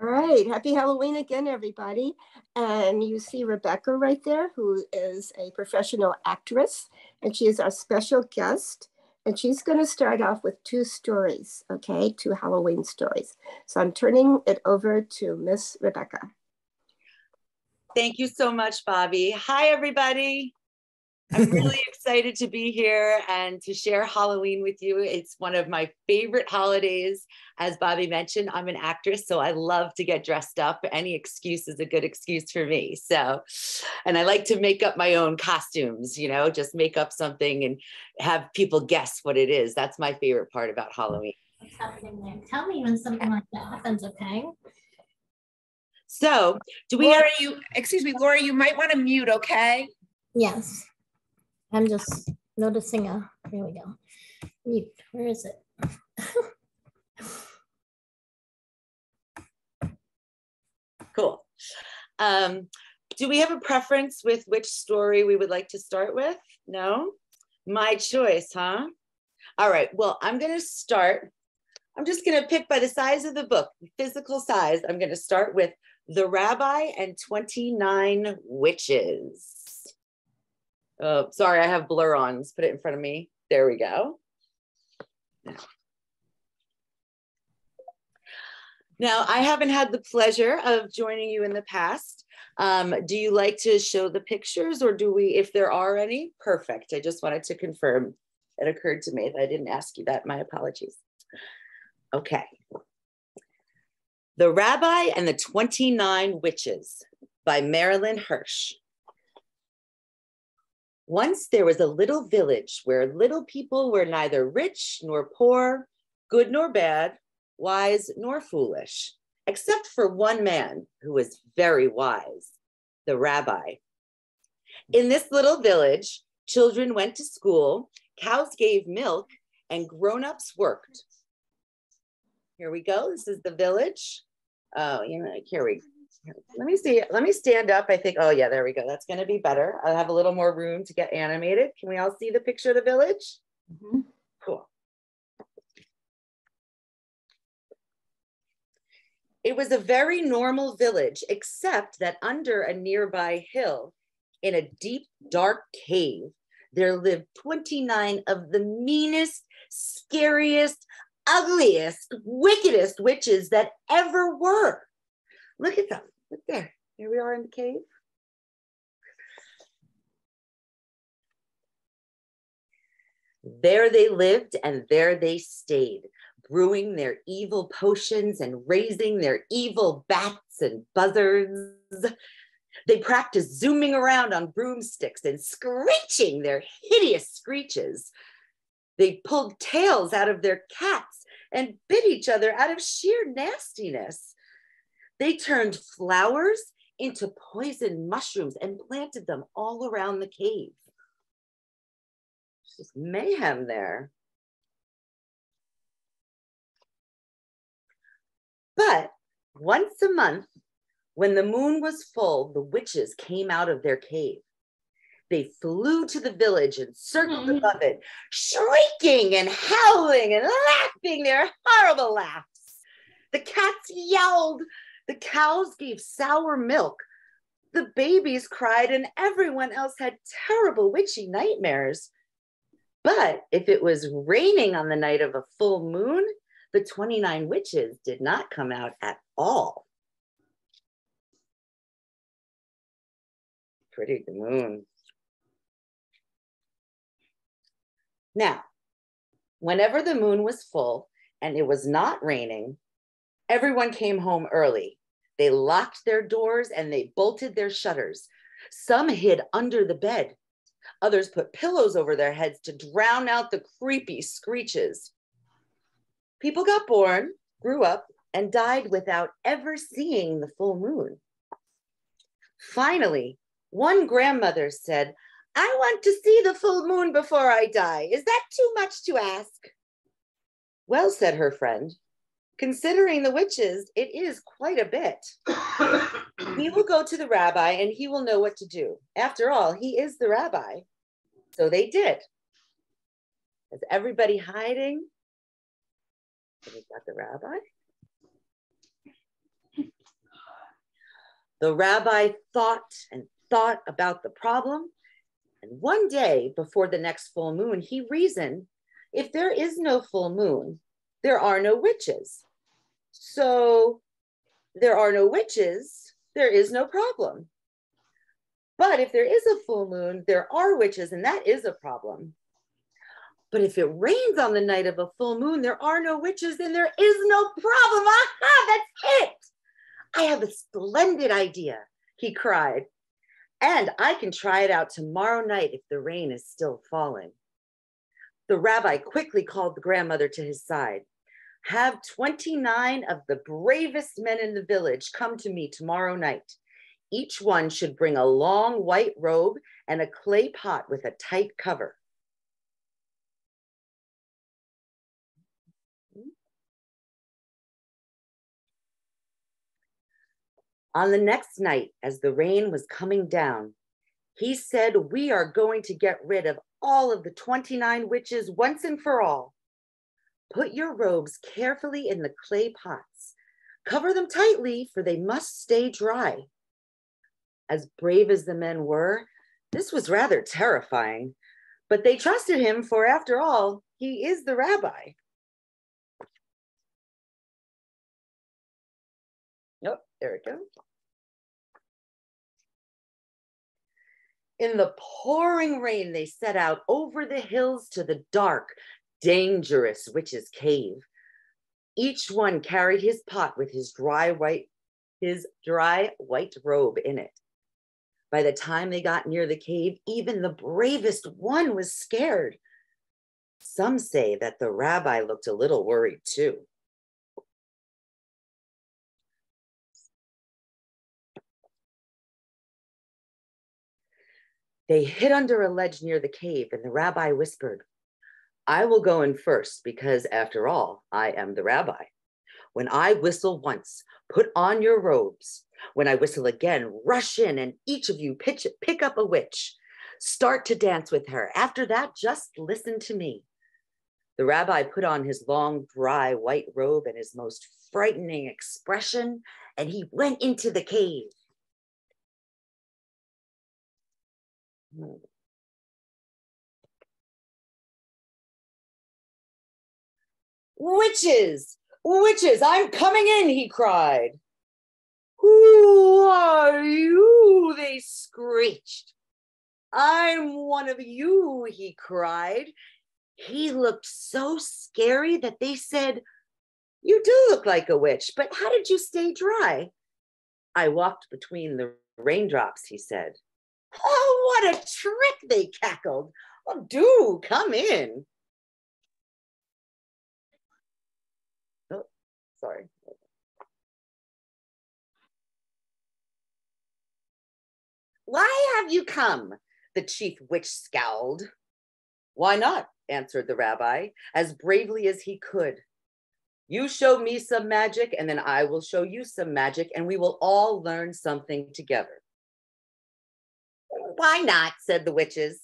All right, happy Halloween again, everybody. And you see Rebecca right there, who is a professional actress, and she is our special guest. And she's going to start off with two stories, okay, two Halloween stories. So I'm turning it over to Miss Rebecca. Thank you so much, Bobbi. Hi, everybody. I'm really excited to be here and to share Halloween with you. It's one of my favorite holidays. As Bobbi mentioned, I'm an actress, so I love to get dressed up. Any excuse is a good excuse for me. So, and I like to make up my own costumes, you know, just make up something and have people guess what it is. That's my favorite part about Halloween. What's happening there? Tell me when something like that happens, okay? So, do we Laura, have... excuse me, Laura, you might want to mute, okay? Yes. I'm just noticing here we go. Mute, where is it? Cool. Do we have a preference with which story we would like to start with? No? My choice, huh? All right, well, I'm gonna start. I'm just gonna pick by the size of the book, physical size. I'm gonna start with The Rabbi and 29 Witches. Oh, sorry, I have blur on. Let's put it in front of me. There we go. Now, I haven't had the pleasure of joining you in the past. Do you like to show the pictures, or do we, if there are any? Perfect. I just wanted to confirm. It occurred to me that I didn't ask you that. My apologies. Okay. The Rabbi and the 29 Witches by Marilyn Hirsch. Once there was a little village where little people were neither rich nor poor, good nor bad, wise nor foolish, except for one man who was very wise, the rabbi. In this little village, children went to school, cows gave milk, and grown-ups worked. Here we go. This is the village. Oh, you know, here we go. Let me see. Let me stand up. I think, oh yeah, there we go. That's going to be better. I'll have a little more room to get animated. Can we all see the picture of the village? Mm-hmm. Cool. It was a very normal village, except that under a nearby hill, in a deep, dark cave, there lived 29 of the meanest, scariest, ugliest, wickedest witches that ever were. Look at them. Look there. Here we are in the cave. There they lived and there they stayed, brewing their evil potions and raising their evil bats and buzzards. They practiced zooming around on broomsticks and screeching their hideous screeches. They pulled tails out of their cats and bit each other out of sheer nastiness. They turned flowers into poison mushrooms and planted them all around the cave. It's just mayhem there. But once a month, when the moon was full, the witches came out of their cave. They flew to the village and circled above it, shrieking and howling and laughing their horrible laughs. The cats yelled. The cows gave sour milk. The babies cried, and everyone else had terrible witchy nightmares. But if it was raining on the night of a full moon, the 29 witches did not come out at all. Pretty the moon. Now, whenever the moon was full and it was not raining, everyone came home early. They locked their doors and they bolted their shutters. Some hid under the bed. Others put pillows over their heads to drown out the creepy screeches. People got born, grew up, and died without ever seeing the full moon. Finally, one grandmother said, "I want to see the full moon before I die. Is that too much to ask?" "Well," said her friend, "considering the witches, it is quite a bit. We will go to the rabbi and he will know what to do. After all, he is the rabbi." So they did. Is everybody hiding? We got the rabbi. The rabbi thought and thought about the problem. And one day before the next full moon, he reasoned, if there is no full moon, there are no witches. So there are no witches, there is no problem. But if there is a full moon, there are witches, and that is a problem. But if it rains on the night of a full moon, there are no witches, then there is no problem. Aha, that's it. I have a splendid idea, he cried. And I can try it out tomorrow night if the rain is still falling. The rabbi quickly called the grandmother to his side. Have 29 of the bravest men in the village come to me tomorrow night. Each one should bring a long white robe and a clay pot with a tight cover. On the next night, as the rain was coming down, he said, we are going to get rid of all of the 29 witches once and for all. Put your robes carefully in the clay pots. Cover them tightly, for they must stay dry. As brave as the men were, this was rather terrifying, but they trusted him, for after all, he is the rabbi. Nope, there it goes. In the pouring rain, they set out over the hills to the dark, dangerous witch's cave. Each one carried his pot with his dry white robe in it. By the time they got near the cave, even the bravest one was scared. Some say that the rabbi looked a little worried too. They hid under a ledge near the cave, and the rabbi whispered, I will go in first because, after all, I am the rabbi. When I whistle once, put on your robes. When I whistle again, rush in, and each of you pick up a witch. Start to dance with her. After that, just listen to me. The rabbi put on his long, dry white robe and his most frightening expression, and he went into the cave. Witches, witches, I'm coming in, he cried. Who are you? They screeched. I'm one of you, he cried. He looked so scary that they said, you do look like a witch, but how did you stay dry? I walked between the raindrops, he said. Oh, what a trick, they cackled. Oh, do come in. Oh, sorry. Why have you come? The chief witch scowled. Why not? Answered the rabbi, as bravely as he could. You show me some magic, and then I will show you some magic, and we will all learn something together. Why not? Said the witches.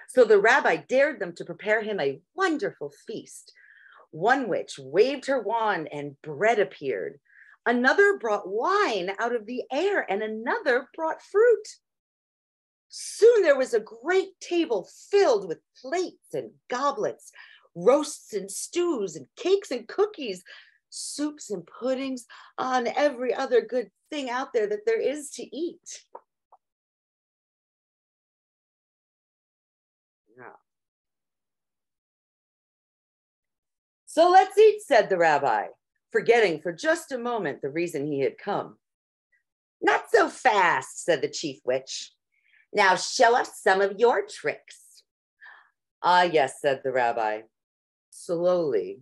So the rabbi dared them to prepare him a wonderful feast. One witch waved her wand and bread appeared. Another brought wine out of the air, and another brought fruit. Soon there was a great table filled with plates and goblets, roasts and stews and cakes and cookies, soups and puddings, on every other good thing out there that there is to eat. So let's eat, said the rabbi, forgetting for just a moment the reason he had come. Not so fast, said the chief witch. Now show us some of your tricks. Ah, yes, said the rabbi. Slowly,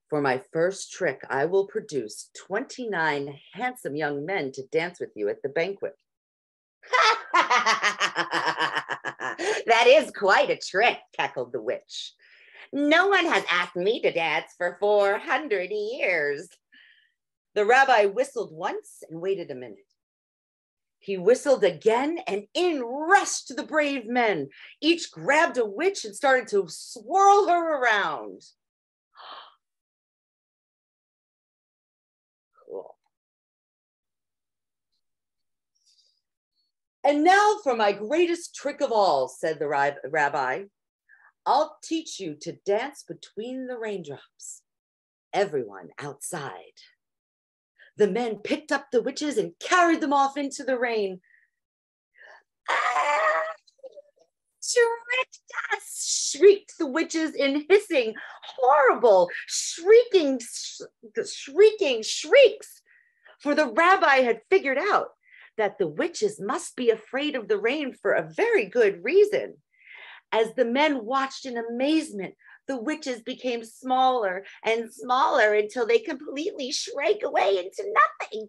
for my first trick, I will produce 29 handsome young men to dance with you at the banquet. That is quite a trick, cackled the witch. No one has asked me to dance for 400 years. The rabbi whistled once and waited a minute. He whistled again, and in rushed the brave men. Each grabbed a witch and started to swirl her around. Cool. And now for my greatest trick of all, said the rabbi. I'll teach you to dance between the raindrops. Everyone outside. The men picked up the witches and carried them off into the rain. Ah! Tricked us, shrieked the witches in hissing, horrible, shrieking shrieks. For the rabbi had figured out that the witches must be afraid of the rain for a very good reason. As the men watched in amazement, the witches became smaller and smaller until they completely shrank away into nothing.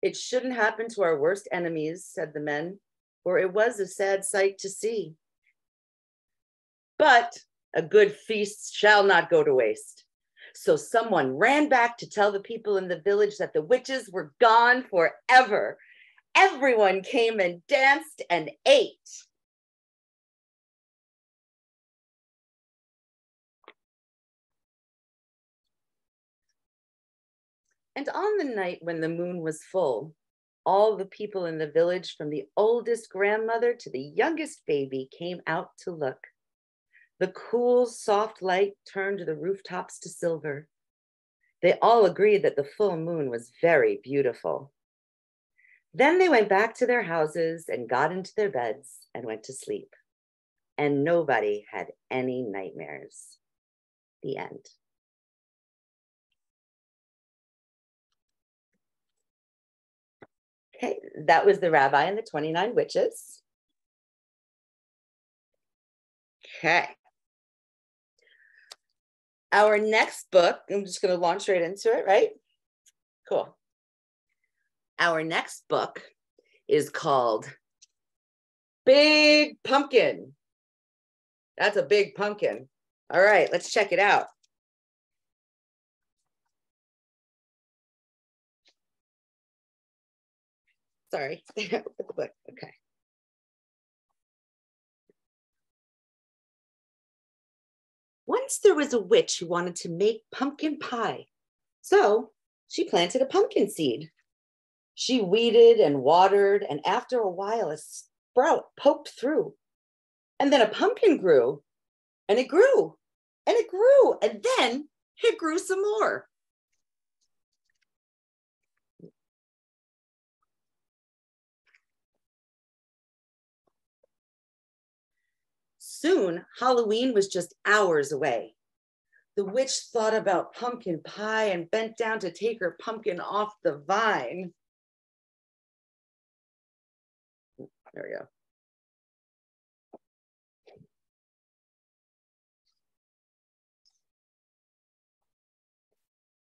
It shouldn't happen to our worst enemies, said the men, for it was a sad sight to see. But a good feast shall not go to waste. So someone ran back to tell the people in the village that the witches were gone forever. Everyone came and danced and ate. And on the night when the moon was full, all the people in the village, from the oldest grandmother to the youngest baby, came out to look. The cool, soft light turned the rooftops to silver. They all agreed that the full moon was very beautiful. Then they went back to their houses and got into their beds and went to sleep. And nobody had any nightmares. The end. Okay, that was the rabbi and the 29 witches. Okay. Our next book, I'm just going to launch right into it, right? Cool. Our next book is called Big Pumpkin. That's a big pumpkin. All right, let's check it out. Sorry, okay. Once there was a witch who wanted to make pumpkin pie. So she planted a pumpkin seed. She weeded and watered, and after a while, a sprout poked through. And then a pumpkin grew, and it grew, and it grew, and then it grew some more. Soon, Halloween was just hours away. The witch thought about pumpkin pie and bent down to take her pumpkin off the vine. There we go.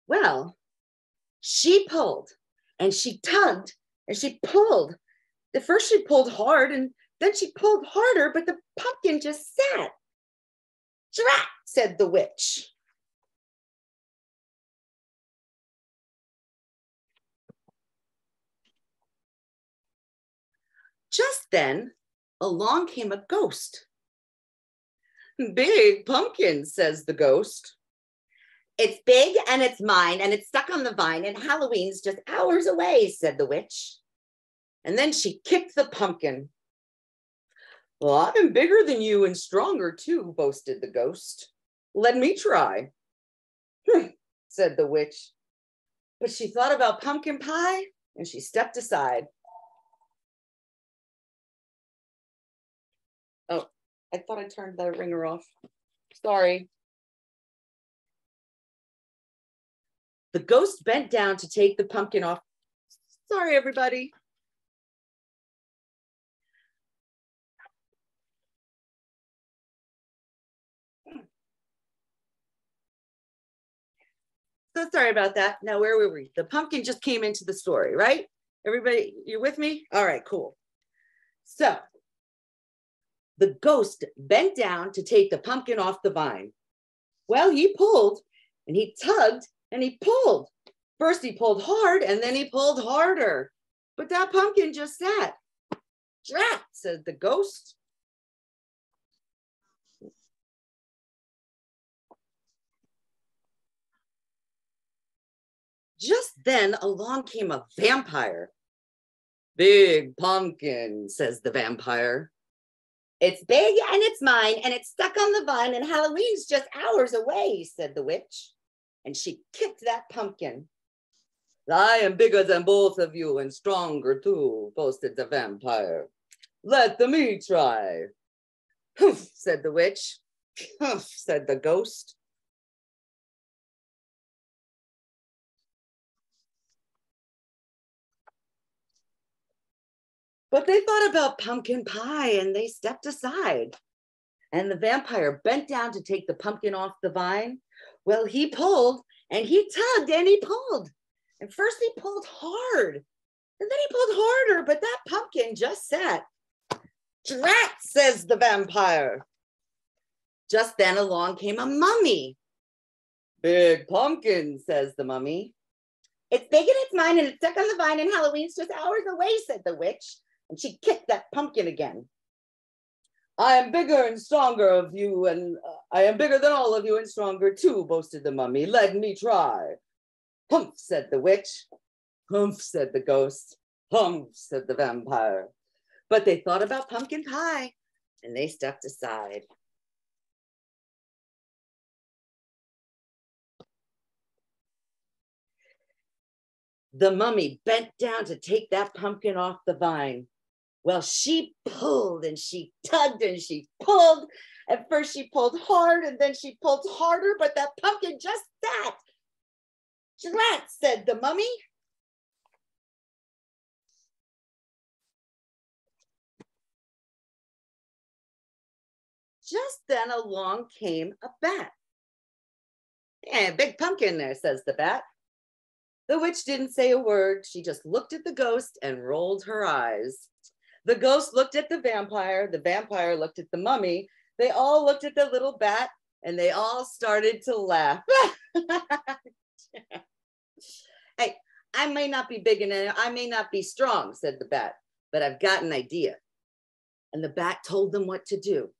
Well, she pulled and she tugged and she pulled. At first she pulled hard and then she pulled harder, but the pumpkin just sat. Drat, said the witch. Just then, along came a ghost. Big pumpkin, says the ghost. It's big and it's mine and it's stuck on the vine and Halloween's just hours away, said the witch. And then she kicked the pumpkin. Well, I'm bigger than you and stronger too, boasted the ghost. Let me try, said the witch. But she thought about pumpkin pie and she stepped aside. Oh, I thought I turned the ringer off. Sorry. The ghost bent down to take the pumpkin off. Sorry, everybody. So sorry about that. Now, where were we? The pumpkin just came into the story, right? Everybody, you with me? All right, cool. So the ghost bent down to take the pumpkin off the vine. Well, he pulled and he tugged and he pulled. First he pulled hard and then he pulled harder. But that pumpkin just sat. Drat, said the ghost. Just then along came a vampire. Big pumpkin, says the vampire. It's big and it's mine and it's stuck on the vine and Halloween's just hours away, said the witch. And she kicked that pumpkin. I am bigger than both of you and stronger too, boasted the vampire. Let the me try. Humph, said the witch. Humph, said the ghost. But they thought about pumpkin pie and they stepped aside. And the vampire bent down to take the pumpkin off the vine. Well, he pulled and he tugged and he pulled. And first he pulled hard and then he pulled harder, but that pumpkin just sat. Drat, says the vampire. Just then along came a mummy. Big pumpkin, says the mummy. It's big and it's mine and it's stuck on the vine and Halloween's just hours away, said the witch. And she kicked that pumpkin again. I am bigger and stronger of you, and I am bigger than all of you and stronger too, boasted the mummy. Let me try. Humph, said the witch. Humph, said the ghost. Humph, said the vampire. But they thought about pumpkin pie, and they stepped aside. The mummy bent down to take that pumpkin off the vine. Well, she pulled and she tugged and she pulled. At first she pulled hard and then she pulled harder, but that pumpkin just sat. Drat, said the mummy. Just then along came a bat. Yeah, big pumpkin there, says the bat. The witch didn't say a word. She just looked at the ghost and rolled her eyes. The ghost looked at the vampire looked at the mummy, they all looked at the little bat, and they all started to laugh. Hey, I may not be big and I may not be strong, said the bat, but I've got an idea. And the bat told them what to do.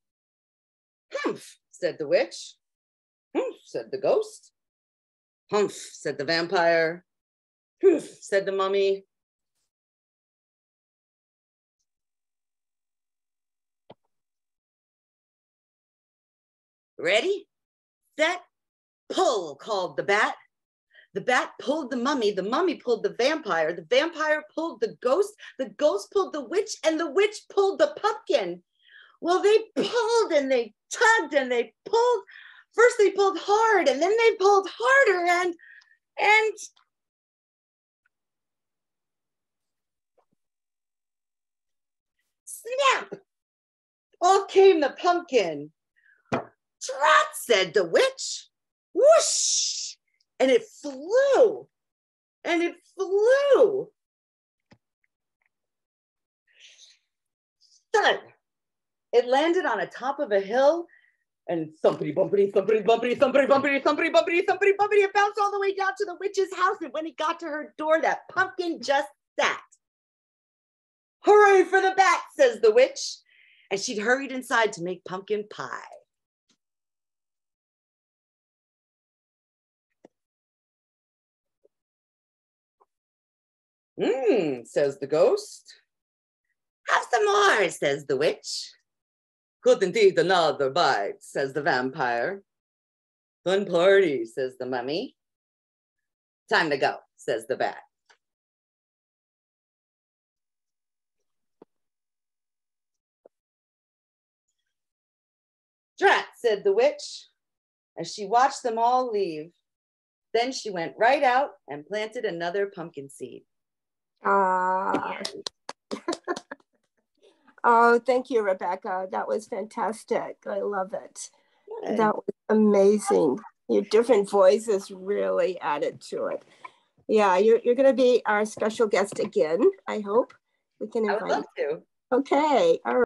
Humph, said the witch. Humph, said the ghost. Humph, said the vampire. Humph, said the mummy. Ready, set, pull, called the bat. The bat pulled the mummy pulled the vampire pulled the ghost pulled the witch, and the witch pulled the pumpkin. Well, they pulled and they tugged and they pulled. First they pulled hard and then they pulled harder and snap, off came the pumpkin. Drat, said the witch. Whoosh! And it flew. And it flew. Thud. It landed on the top of a hill and thumpity bumpity, thumpity bumpity, thumpity bumpity, thumpity bumpity, thumpity bumpity. It bounced all the way down to the witch's house. And when it got to her door, that pumpkin just sat. Hooray for the bat, says the witch. And she'd hurried inside to make pumpkin pie. Says the ghost. Have some more, says the witch. Couldn't eat another bite, says the vampire. Fun party, says the mummy. Time to go, says the bat. Drat, said the witch, as she watched them all leave. Then she went right out and planted another pumpkin seed. Oh, thank you, Rebecca. That was fantastic. I love it. Good. That was amazing. Your different voices really added to it. Yeah, you're going to be our special guest again, I hope. We can invite you. I would love to. Okay. All right.